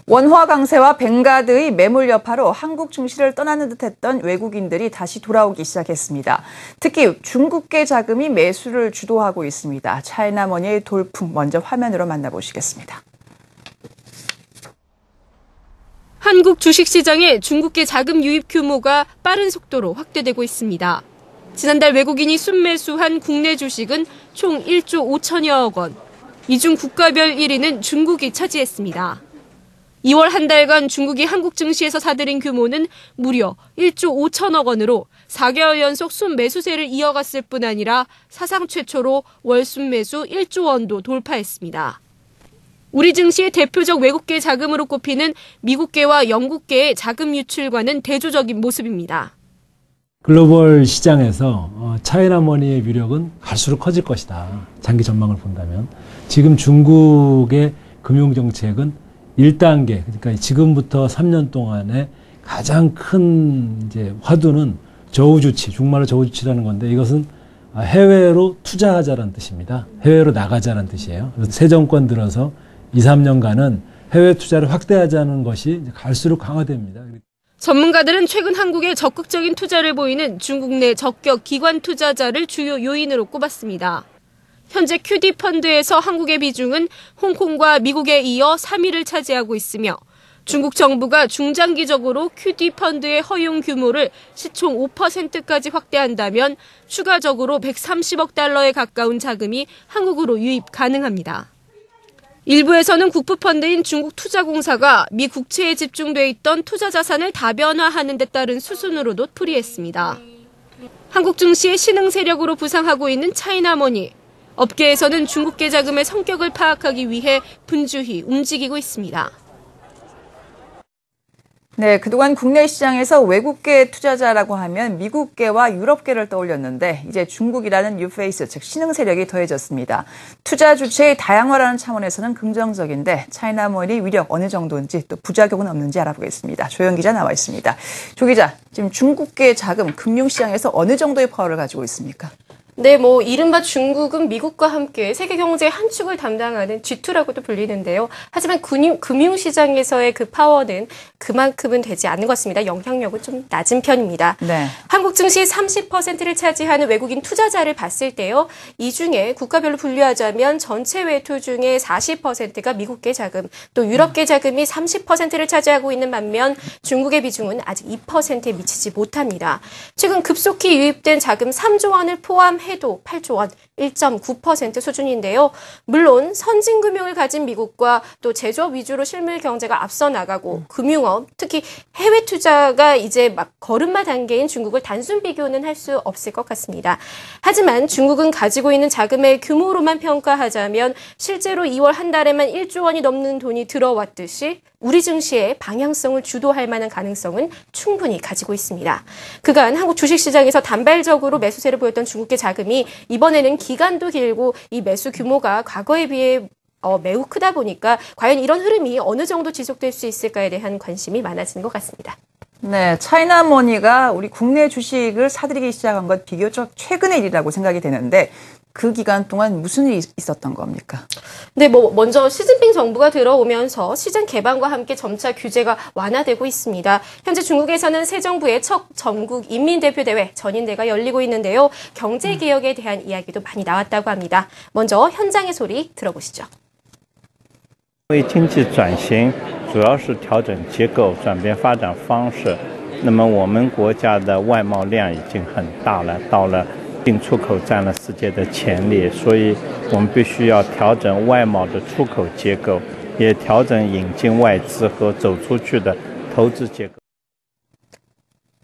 원화 강세와 벵가드의 매물 여파로 한국 증시를 떠나는 듯했던 외국인들이 다시 돌아오기 시작했습니다. 특히 중국계 자금이 매수를 주도하고 있습니다. 차이나머니의 돌풍 먼저 화면으로 만나보시겠습니다. 한국 주식시장의 중국계 자금 유입 규모가 빠른 속도로 확대되고 있습니다. 지난달 외국인이 순매수한 국내 주식은 총 1조 5천여억 원. 이 중 국가별 1위는 중국이 차지했습니다. 2월 한 달간 중국이 한국 증시에서 사들인 규모는 무려 1조 5천억 원으로 4개월 연속 순매수세를 이어갔을 뿐 아니라 사상 최초로 월 순매수 1조 원도 돌파했습니다. 우리 증시의 대표적 외국계 자금으로 꼽히는 미국계와 영국계의 자금 유출과는 대조적인 모습입니다. 글로벌 시장에서 차이나머니의 위력은 갈수록 커질 것이다. 장기 전망을 본다면. 지금 중국의 금융정책은 1단계, 그러니까 지금부터 3년 동안의 가장 큰 이제 화두는 저우주치, 중국말로 저우주치라는 건데 이것은 해외로 투자하자라는 뜻입니다. 해외로 나가자라는 뜻이에요. 그래서 새 정권 들어서 2, 3년간은 해외 투자를 확대하자는 것이 갈수록 강화됩니다. 전문가들은 최근 한국에 적극적인 투자를 보이는 중국 내 적격 기관 투자자를 주요 요인으로 꼽았습니다. 현재 QD 펀드에서 한국의 비중은 홍콩과 미국에 이어 3위를 차지하고 있으며 중국 정부가 중장기적으로 QD 펀드의 허용 규모를 시총 5%까지 확대한다면 추가적으로 130억 달러에 가까운 자금이 한국으로 유입 가능합니다. 일부에서는 국부펀드인 중국투자공사가 미 국채에 집중돼 있던 투자 자산을 다변화하는 데 따른 수순으로도 풀이했습니다. 한국 증시의 신흥 세력으로 부상하고 있는 차이나머니. 업계에서는 중국계 자금의 성격을 파악하기 위해 분주히 움직이고 있습니다. 네, 그동안 국내 시장에서 외국계 투자자라고 하면 미국계와 유럽계를 떠올렸는데 이제 중국이라는 뉴페이스, 즉 신흥 세력이 더해졌습니다. 투자 주체의 다양화라는 차원에서는 긍정적인데 차이나머니 위력 어느 정도인지 또 부작용은 없는지 알아보겠습니다. 조영 기자 나와 있습니다. 조 기자, 지금 중국계 자금 금융시장에서 어느 정도의 파워를 가지고 있습니까? 네, 이른바 중국은 미국과 함께 세계 경제의 한 축을 담당하는 G2라고도 불리는데요. 하지만 금융시장에서의 그 파워는 그만큼은 되지 않는 것 같습니다. 영향력은 좀 낮은 편입니다. 네. 한국 증시 30%를 차지하는 외국인 투자자를 봤을 때요. 이 중에 국가별로 분류하자면 전체 외투 중에 40%가 미국계 자금, 또 유럽계 자금이 30%를 차지하고 있는 반면 중국의 비중은 아직 2%에 미치지 못합니다. 최근 급속히 유입된 자금 3조 원을 포함해도 8조 원, 1.9% 수준인데요. 물론 선진금융을 가진 미국과 또 제조업 위주로 실물 경제가 앞서 나가고 금융업, 특히 해외 투자가 이제 막 걸음마 단계인 중국을 단순 비교는 할 수 없을 것 같습니다. 하지만 중국은 가지고 있는 자금의 규모로만 평가하자면 실제로 2월 한 달에만 1조 원이 넘는 돈이 들어왔듯이 우리 증시의 방향성을 주도할 만한 가능성은 충분히 가지고 있습니다. 그간 한국 주식시장에서 단발적으로 매수세를 보였던 중국계 자금이 이번에는 기간도 길고 이 매수 규모가 과거에 비해 매우 크다 보니까 과연 이런 흐름이 어느 정도 지속될 수 있을까에 대한 관심이 많아지는 것 같습니다. 네, 차이나머니가 우리 국내 주식을 사들이기 시작한 것 비교적 최근의 일이라고 생각이 되는데 그 기간 동안 무슨 일이 있었던 겁니까? 네, 먼저 시진핑 정부가 들어오면서 시장 개방과 함께 점차 규제가 완화되고 있습니다. 현재 중국에서는 새 정부의 첫 전국 인민대표대회 전인대가 열리고 있는데요. 경제개혁에 대한 이야기도 많이 나왔다고 합니다. 먼저 현장의 소리 들어보시죠. 为经济转型主要是调整结构转变发展方式那么我们国家的外贸量已经很大了到了进出口占了世界的前列所以我们必须要调整外贸的出口结构也调整引进外资和走出去的投资结构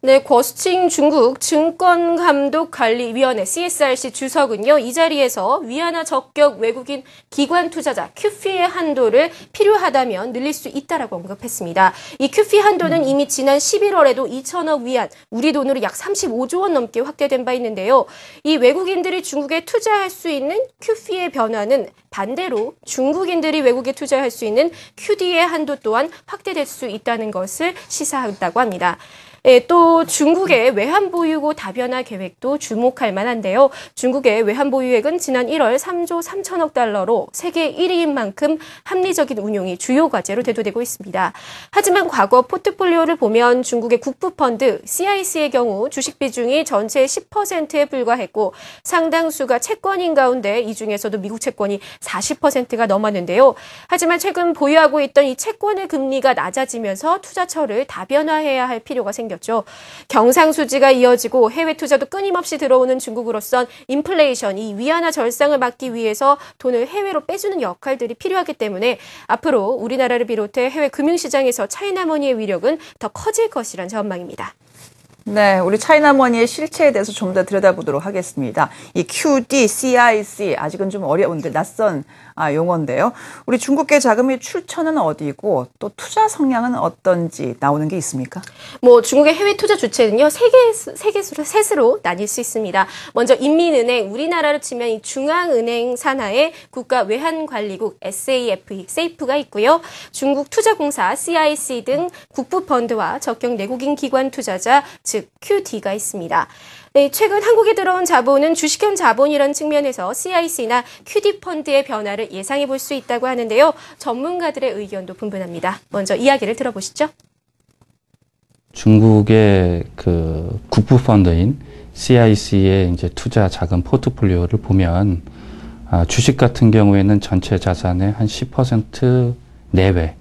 네, 거스칭 중국 증권감독관리위원회 CSRC 주석은요, 이 자리에서 위안화 적격 외국인 기관 투자자 QFI의 한도를 필요하다면 늘릴 수 있다라고 언급했습니다. 이 QFI 한도는 이미 지난 11월에도 2천억 위안, 우리 돈으로 약 35조 원 넘게 확대된 바 있는데요. 이 외국인들이 중국에 투자할 수 있는 QFI의 변화는 반대로 중국인들이 외국에 투자할 수 있는 QD의 한도 또한 확대될 수 있다는 것을 시사한다고 합니다. 예, 또 중국의 외환보유고 다변화 계획도 주목할 만한데요. 중국의 외환보유액은 지난 1월 3조 3천억 달러로 세계 1위인 만큼 합리적인 운용이 주요 과제로 대두되고 있습니다. 하지만 과거 포트폴리오를 보면 중국의 국부펀드 CIC의 경우 주식 비중이 전체의 10%에 불과했고 상당수가 채권인 가운데 이 중에서도 미국 채권이 40%가 넘었는데요. 하지만 최근 보유하고 있던 이 채권의 금리가 낮아지면서 투자처를 다변화해야 할 필요가 생겼습니다. 경상수지가 이어지고 해외 투자도 끊임없이 들어오는 중국으로선 인플레이션, 이 위안화 절상을 막기 위해서 돈을 해외로 빼주는 역할들이 필요하기 때문에 앞으로 우리나라를 비롯해 해외 금융시장에서 차이나머니의 위력은 더 커질 것이란 전망입니다. 네, 우리 차이나머니의 실체에 대해서 좀 더 들여다보도록 하겠습니다. 이 QD, CIC 아직은 좀 어려운데 낯선 용어인데요. 우리 중국계 자금의 출처는 어디고 또 투자 성향은 어떤지 나오는 게 있습니까? 중국의 해외 투자 주체는요, 셋으로 나뉠 수 있습니다. 먼저 인민은행, 우리나라로 치면 이 중앙은행 산하의 국가외환관리국 SAF가 있고요. 중국 투자공사 CIC 등 국부펀드와 적격 내국인 기관 투자자, 즉 QD가 있습니다. 네, 최근 한국에 들어온 자본은 주식형 자본이라는 측면에서 CIC나 QD 펀드의 변화를 예상해 볼 수 있다고 하는데요. 전문가들의 의견도 분분합니다. 먼저 이야기를 들어보시죠. 중국의 그 국부펀드인 CIC의 이제 투자 자금 포트폴리오를 보면 주식 같은 경우에는 전체 자산의 한 10% 내외,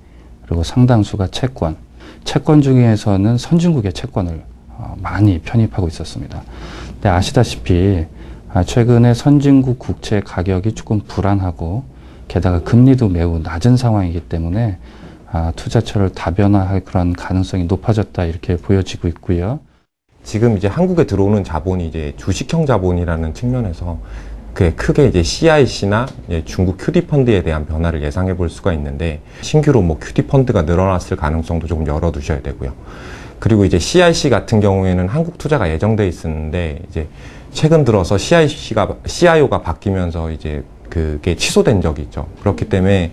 그리고 상당수가 채권 중에서는 선진국의 채권을 많이 편입하고 있었습니다. 근데 아시다시피 최근에 선진국 국채 가격이 조금 불안하고 게다가 금리도 매우 낮은 상황이기 때문에 투자처를 다변화할 그런 가능성이 높아졌다 이렇게 보여지고 있고요. 지금 이제 한국에 들어오는 자본이 이제 주식형 자본이라는 측면에서 크게 이제 CIC나 중국 QD 펀드에 대한 변화를 예상해 볼 수가 있는데 신규로 QD 펀드가 늘어났을 가능성도 조금 열어두셔야 되고요. 그리고 이제 CIC 같은 경우에는 한국 투자가 예정돼 있었는데 이제 최근 들어서 CIO가 바뀌면서 이제 그게 취소된 적이 있죠. 그렇기 때문에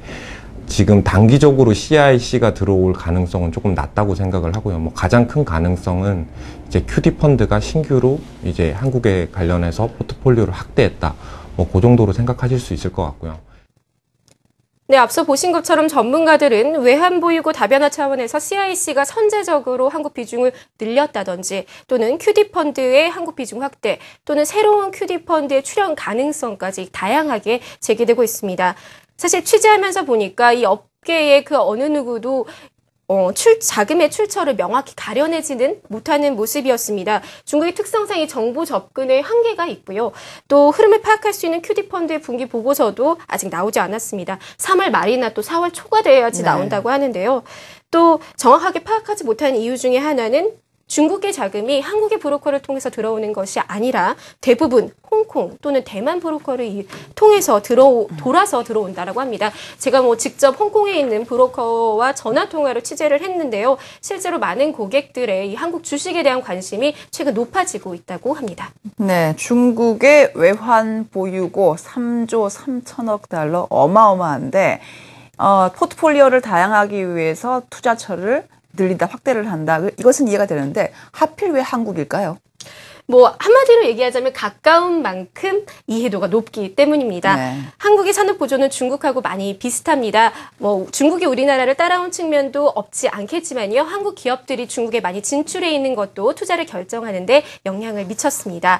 지금 단기적으로 CIC가 들어올 가능성은 조금 낮다고 생각을 하고요. 가장 큰 가능성은 이제 QD 펀드가 신규로 이제 한국에 관련해서 포트폴리오를 확대했다. 그 정도로 생각하실 수 있을 것 같고요. 네, 앞서 보신 것처럼 전문가들은 외환보유고 다변화 차원에서 CIC가 선제적으로 한국 비중을 늘렸다든지 또는 QD 펀드의 한국 비중 확대 또는 새로운 QD 펀드의 출현 가능성까지 다양하게 제기되고 있습니다. 사실 취재하면서 보니까 이 업계의 그 어느 누구도 자금의 출처를 명확히 가려내지는 못하는 모습이었습니다. 중국의 특성상 이 정보 접근에 한계가 있고요. 또 흐름을 파악할 수 있는 QD 펀드의 분기 보고서도 아직 나오지 않았습니다. 3월 말이나 또 4월 초가 돼야지 나온다고 하는데요. 또 정확하게 파악하지 못한 이유 중에 하나는 중국의 자금이 한국의 브로커를 통해서 들어오는 것이 아니라 대부분 홍콩 또는 대만 브로커를 통해서 돌아서 들어온다라고 합니다. 제가 직접 홍콩에 있는 브로커와 전화 통화로 취재를 했는데요. 실제로 많은 고객들의 이 한국 주식에 대한 관심이 최근 높아지고 있다고 합니다. 네, 중국의 외환 보유고 3조 3천억 달러 어마어마한데 포트폴리오를 다양하기 위해서 투자처를 늘린다, 확대를 한다. 이것은 이해가 되는데 하필 왜 한국일까요? 한마디로 얘기하자면 가까운 만큼 이해도가 높기 때문입니다. 네. 한국의 산업 구조는 중국하고 많이 비슷합니다. 중국이 우리나라를 따라온 측면도 없지 않겠지만요. 한국 기업들이 중국에 많이 진출해 있는 것도 투자를 결정하는데 영향을 미쳤습니다.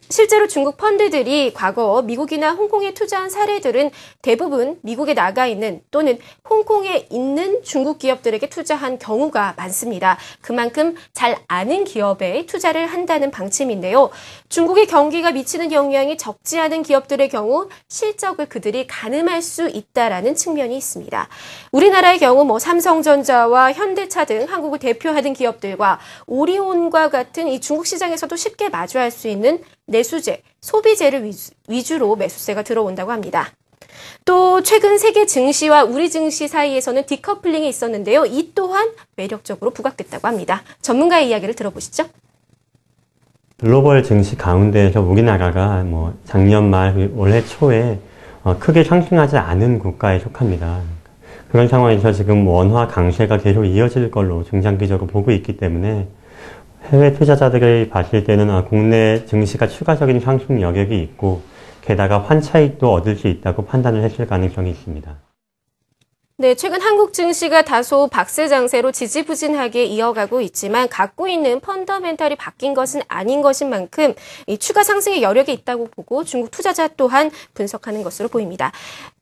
실제로 중국 펀드들이 과거 미국이나 홍콩에 투자한 사례들은 대부분 미국에 나가 있는 또는 홍콩에 있는 중국 기업들에게 투자한 경우가 많습니다. 그만큼 잘 아는 기업에 투자를 한다는 방침인데요. 중국의 경기가 미치는 영향이 적지 않은 기업들의 경우 실적을 그들이 가늠할 수 있다라는 측면이 있습니다. 우리나라의 경우 삼성전자와 현대차 등 한국을 대표하는 기업들과 오리온과 같은 이 중국 시장에서도 쉽게 마주할 수 있는 내수재, 소비재를 위주로 매수세가 들어온다고 합니다. 또 최근 세계 증시와 우리 증시 사이에서는 디커플링이 있었는데요. 이 또한 매력적으로 부각됐다고 합니다. 전문가의 이야기를 들어보시죠. 글로벌 증시 가운데에서 우리나라가 작년 말 올해 초에 크게 상승하지 않은 국가에 속합니다. 그런 상황에서 지금 원화 강세가 계속 이어질 걸로 중장기적으로 보고 있기 때문에 해외 투자자들이 봤을 때는 국내 증시가 추가적인 상승 여력이 있고 게다가 환차익도 얻을 수 있다고 판단을 했을 가능성이 있습니다. 네, 최근 한국 증시가 다소 박스 장세로 지지부진하게 이어가고 있지만 갖고 있는 펀더멘탈이 바뀐 것은 아닌 것인 만큼 이 추가 상승의 여력이 있다고 보고 중국 투자자 또한 분석하는 것으로 보입니다.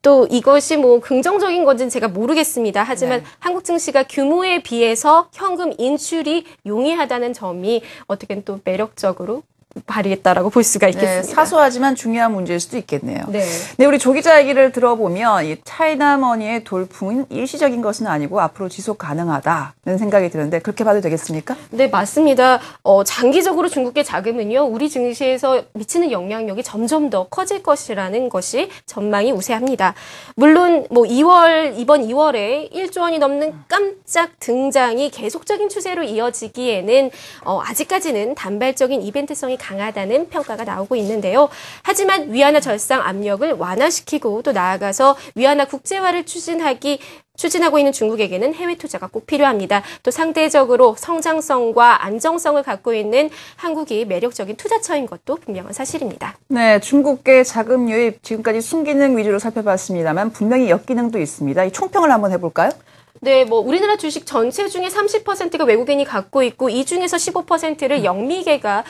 또 이것이 뭐 긍정적인 건지는 제가 모르겠습니다. 하지만 한국 증시가 규모에 비해서 현금 인출이 용이하다는 점이 어떻게든 또 매력적으로 발휘했다라고 볼 수가 있겠습니다. 네, 사소하지만 중요한 문제일 수도 있겠네요. 네. 네, 우리 조 기자 얘기를 들어보면 이 차이나머니의 돌풍은 일시적인 것은 아니고 앞으로 지속 가능하다는 생각이 드는데 그렇게 봐도 되겠습니까? 네, 맞습니다. 장기적으로 중국계 자금은요, 우리 증시에서 미치는 영향력이 점점 더 커질 것이라는 것이 전망이 우세합니다. 물론 뭐 이번 2월에 1조 원이 넘는 깜짝 등장이 계속적인 추세로 이어지기에는 아직까지는 단발적인 이벤트성이 강하다는 평가가 나오고 있는데요. 하지만 위안화 절상 압력을 완화시키고 또 나아가서 위안화 국제화를 추진하고 있는 중국에게는 해외 투자가 꼭 필요합니다. 또 상대적으로 성장성과 안정성을 갖고 있는 한국이 매력적인 투자처인 것도 분명한 사실입니다. 네, 중국계 자금 유입 지금까지 순기능 위주로 살펴봤습니다만 분명히 역기능도 있습니다. 이 총평을 한번 해볼까요? 네, 뭐 우리나라 주식 전체 중에 30%가 외국인이 갖고 있고 이 중에서 15%를 영미계가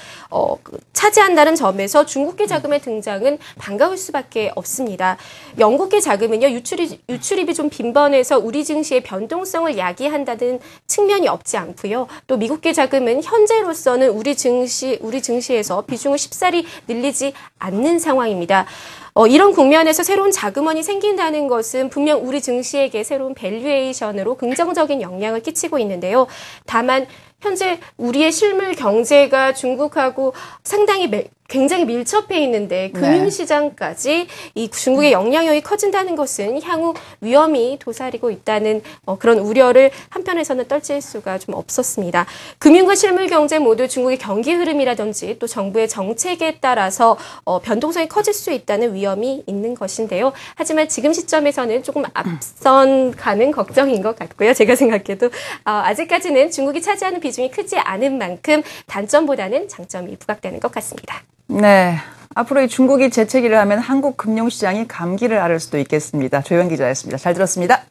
차지한다는 점에서 중국계 자금의 등장은 반가울 수밖에 없습니다. 영국계 자금은요, 유출입이 좀 빈번해서 우리 증시의 변동성을 야기한다는 측면이 없지 않고요. 또 미국계 자금은 현재로서는 우리 증시에서 비중을 쉽사리 늘리지 않는 상황입니다. 이런 국면에서 새로운 자금원이 생긴다는 것은 분명 우리 증시에게 새로운 밸류에이션으로 긍정적인 영향을 끼치고 있는데요. 다만 현재 우리의 실물 경제가 중국하고 굉장히 밀접해 있는데 금융시장까지 이 중국의 영향력이 커진다는 것은 향후 위험이 도사리고 있다는 그런 우려를 한편에서는 떨칠 수가 좀 없었습니다. 금융과 실물 경제 모두 중국의 경기 흐름이라든지 또 정부의 정책에 따라서 변동성이 커질 수 있다는 위험이 있는 것인데요. 하지만 지금 시점에서는 조금 앞선 가는 걱정인 것 같고요. 제가 생각해도 아직까지는 중국이 차지하는 비중이 크지 않은 만큼 단점보다는 장점이 부각되는 것 같습니다. 네, 앞으로 이 중국이 재채기를 하면 한국 금융시장이 감기를 앓을 수도 있겠습니다. 조현 기자였습니다. 잘 들었습니다.